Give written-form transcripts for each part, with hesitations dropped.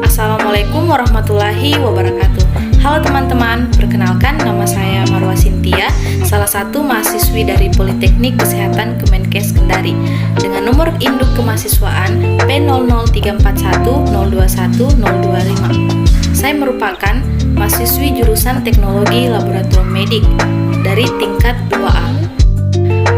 Assalamualaikum warahmatullahi wabarakatuh. Halo teman-teman, perkenalkan nama saya Marwa Sintia, salah satu mahasiswi dari Politeknik Kesehatan Kemenkes Kendari dengan nomor induk kemahasiswaan P0031021025. Saya merupakan mahasiswi jurusan Teknologi Laboratorium Medik dari tingkat 2A.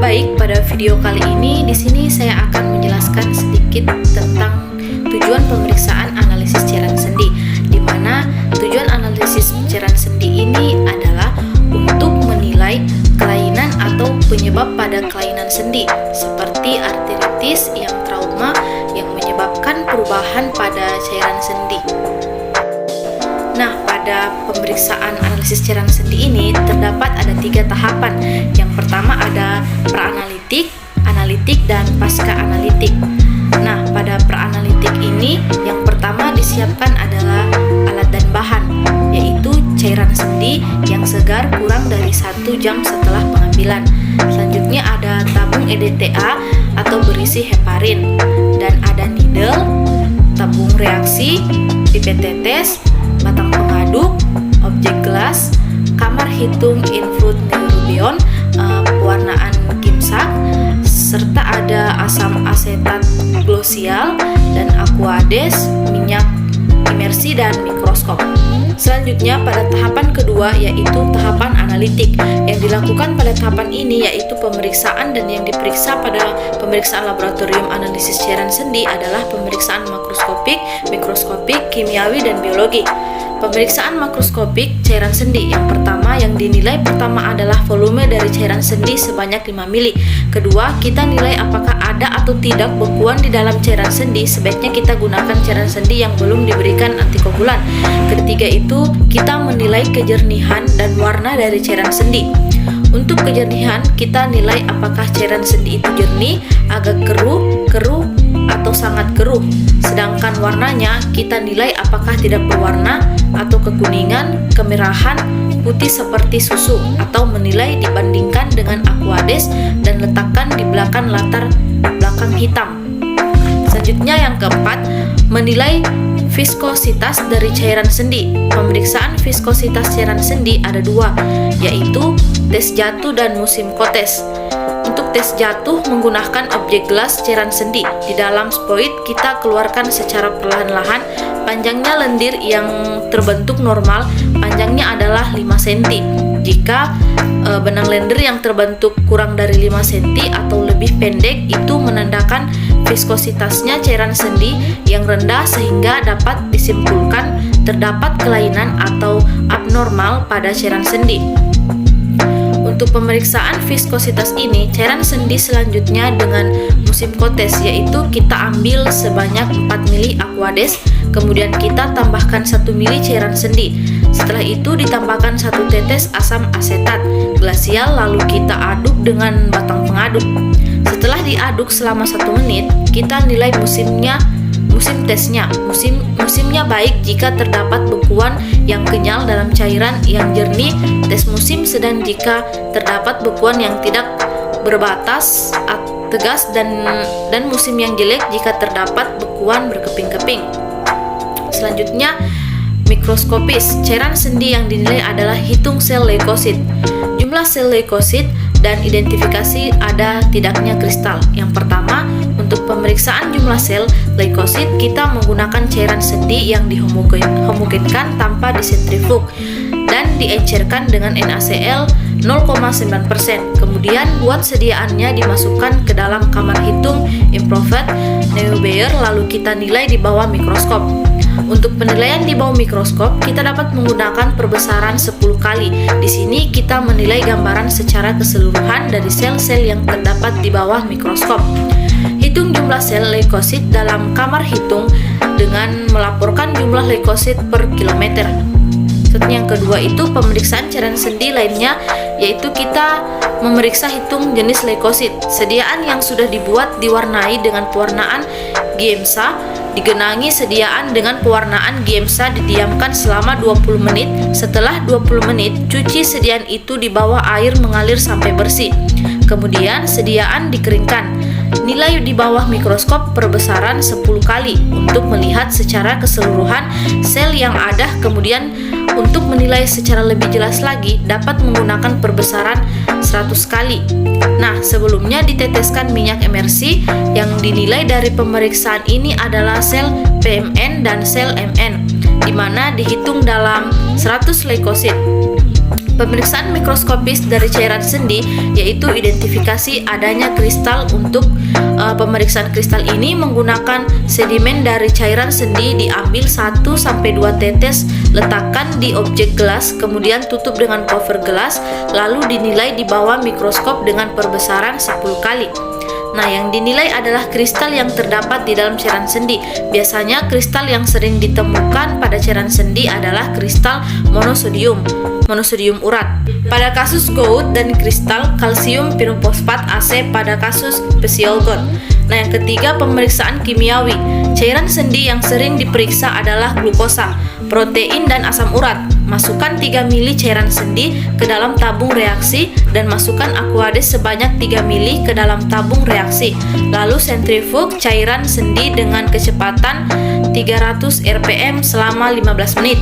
Baik, pada video kali ini di sini saya akan menjelaskan sedikit tentang tujuan pemeriksaan analisis cairan sendi, di mana tujuan analisis cairan sendi ini adalah untuk menilai kelainan atau penyebab pada kelainan sendi seperti arteritis yang trauma yang menyebabkan perubahan pada cairan sendi. Nah, pada pemeriksaan analisis cairan sendi ini terdapat ada 3 tahapan. Yang pertama ada pra-analitik, analitik, dan pasca-analitik. Nah, pada pra-analitik ini yang pertama disiapkan adalah alat dan bahan, yaitu cairan sendi yang segar kurang dari 1 jam setelah pengambilan. Selanjutnya ada tabung EDTA atau berisi heparin, dan ada needle, tabung reaksi, pipet tetes, batang pengaduk, objek gelas, kamar hitung infrared neurobion, pewarnaan Kimsak, serta ada asam asetat glosial dan aquades, minyak imersi, dan mikroskop. Selanjutnya pada tahapan kedua yaitu tahapan analitik. Yang dilakukan pada tahapan ini yaitu pemeriksaan, dan yang diperiksa pada pemeriksaan laboratorium analisis cairan sendi adalah pemeriksaan makroskopik, mikroskopik, kimiawi, dan biologi. Pemeriksaan makroskopik cairan sendi yang pertama yang dinilai pertama adalah volume dari cairan sendi sebanyak 5 mili. Kedua, kita nilai apakah ada atau tidak bekuan di dalam cairan sendi. Sebaiknya kita gunakan cairan sendi yang belum diberikan antikoagulan. Ketiga itu kita menilai kejernihan dan warna dari cairan sendi. Untuk kejernihan kita nilai apakah cairan sendi itu jernih, agak keruh, atau sangat keruh. Sedangkan warnanya kita nilai apakah tidak berwarna atau kekuningan, kemerahan, putih seperti susu, atau menilai dibandingkan dengan aquades dan letakkan di belakang latar belakang hitam. Selanjutnya yang keempat, menilai viskositas dari cairan sendi. Pemeriksaan viskositas cairan sendi ada 2, yaitu tes jatuh dan musim kotes. Untuk tes jatuh menggunakan objek gelas cairan sendi. Di dalam spoid kita keluarkan secara perlahan-lahan. Panjangnya lendir yang terbentuk normal, panjangnya adalah 5 cm. Jika benang lendir yang terbentuk kurang dari 5 cm atau lebih pendek, itu menandakan viskositasnya cairan sendi yang rendah sehingga dapat disimpulkan terdapat kelainan atau abnormal pada cairan sendi. Untuk pemeriksaan viskositas ini, cairan sendi selanjutnya dengan musim kotes, yaitu kita ambil sebanyak 4 mili aquades, kemudian kita tambahkan 1 mili cairan sendi. Setelah itu ditambahkan 1 tetes asam asetat glasial, lalu kita aduk dengan batang pengaduk. Setelah diaduk selama 1 menit, kita nilai musim tesnya. Musimnya baik jika terdapat bekuan yang kenyal dalam cairan yang jernih, tes musim sedang jika terdapat bekuan yang tidak berbatas tegas, dan musim yang jelek jika terdapat bekuan berkeping-keping. Selanjutnya mikroskopis. Cairan sendi yang dinilai adalah hitung sel leukosit, jumlah sel leukosit, dan identifikasi ada tidaknya kristal. Yang pertama, untuk pemeriksaan jumlah sel leukosit kita menggunakan cairan sendi yang dihomogenkan tanpa disentrifug dan diencerkan dengan NaCl 0,9%. Kemudian buat sediaannya dimasukkan ke dalam kamar hitung infrared neurobion, lalu kita nilai di bawah mikroskop. Untuk penilaian di bawah mikroskop, kita dapat menggunakan perbesaran 10 kali. Di sini kita menilai gambaran secara keseluruhan dari sel-sel yang terdapat di bawah mikroskop. Hitung jumlah sel leukosit dalam kamar hitung dengan melaporkan jumlah leukosit per kilometer. Yang kedua itu pemeriksaan cairan sendi lainnya, yaitu kita memeriksa hitung jenis leukosit. Sediaan yang sudah dibuat diwarnai dengan pewarnaan Giemsa, digenangi sediaan dengan pewarnaan Giemsa, didiamkan selama 20 menit. Setelah 20 menit, cuci sediaan itu di bawah air mengalir sampai bersih. Kemudian sediaan dikeringkan. Nilai di bawah mikroskop perbesaran 10 kali untuk melihat secara keseluruhan sel yang ada. Kemudian untuk menilai secara lebih jelas lagi dapat menggunakan perbesaran 100 kali. Nah, sebelumnya diteteskan minyak emersi. Yang dinilai dari pemeriksaan ini adalah sel PMN dan sel MN, di mana dihitung dalam 100 leukosit. Pemeriksaan mikroskopis dari cairan sendi yaitu identifikasi adanya kristal. Untuk pemeriksaan kristal ini menggunakan sedimen dari cairan sendi, diambil 1-2 tetes, letakkan di objek gelas, kemudian tutup dengan cover gelas, lalu dinilai di bawah mikroskop dengan perbesaran 10 kali. Nah, yang dinilai adalah kristal yang terdapat di dalam cairan sendi. Biasanya kristal yang sering ditemukan pada cairan sendi adalah kristal monosodium urat pada kasus gout dan kristal kalsium pirofosfat AC pada kasus pesiel gout. Nah, yang ketiga, pemeriksaan kimiawi. Cairan sendi yang sering diperiksa adalah glukosa, protein, dan asam urat. Masukkan 3 mili cairan sendi ke dalam tabung reaksi dan masukkan Aquades sebanyak 3 mili ke dalam tabung reaksi. Lalu sentrifug cairan sendi dengan kecepatan 300 rpm selama 15 menit.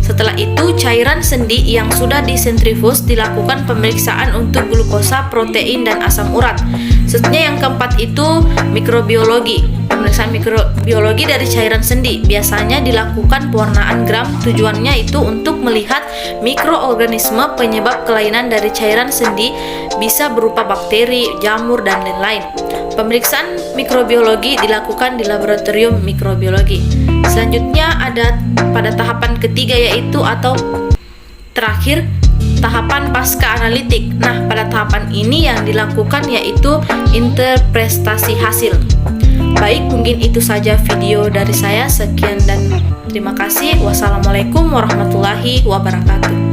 Setelah itu, cairan sendi yang sudah disentrifus dilakukan pemeriksaan untuk glukosa, protein, dan asam urat. Seterusnya yang keempat itu mikrobiologi. Pemeriksaan mikrobiologi dari cairan sendi biasanya dilakukan pewarnaan gram. Tujuannya itu untuk melihat mikroorganisme penyebab kelainan dari cairan sendi, bisa berupa bakteri, jamur, dan lain-lain. Pemeriksaan mikrobiologi dilakukan di laboratorium mikrobiologi. Selanjutnya ada pada tahapan ketiga yaitu atau terakhir tahapan pasca analitik. Nah, pada tahapan ini yang dilakukan yaitu interpretasi hasil. Baik, mungkin itu saja video dari saya. Sekian dan terima kasih. Wassalamualaikum warahmatullahi wabarakatuh.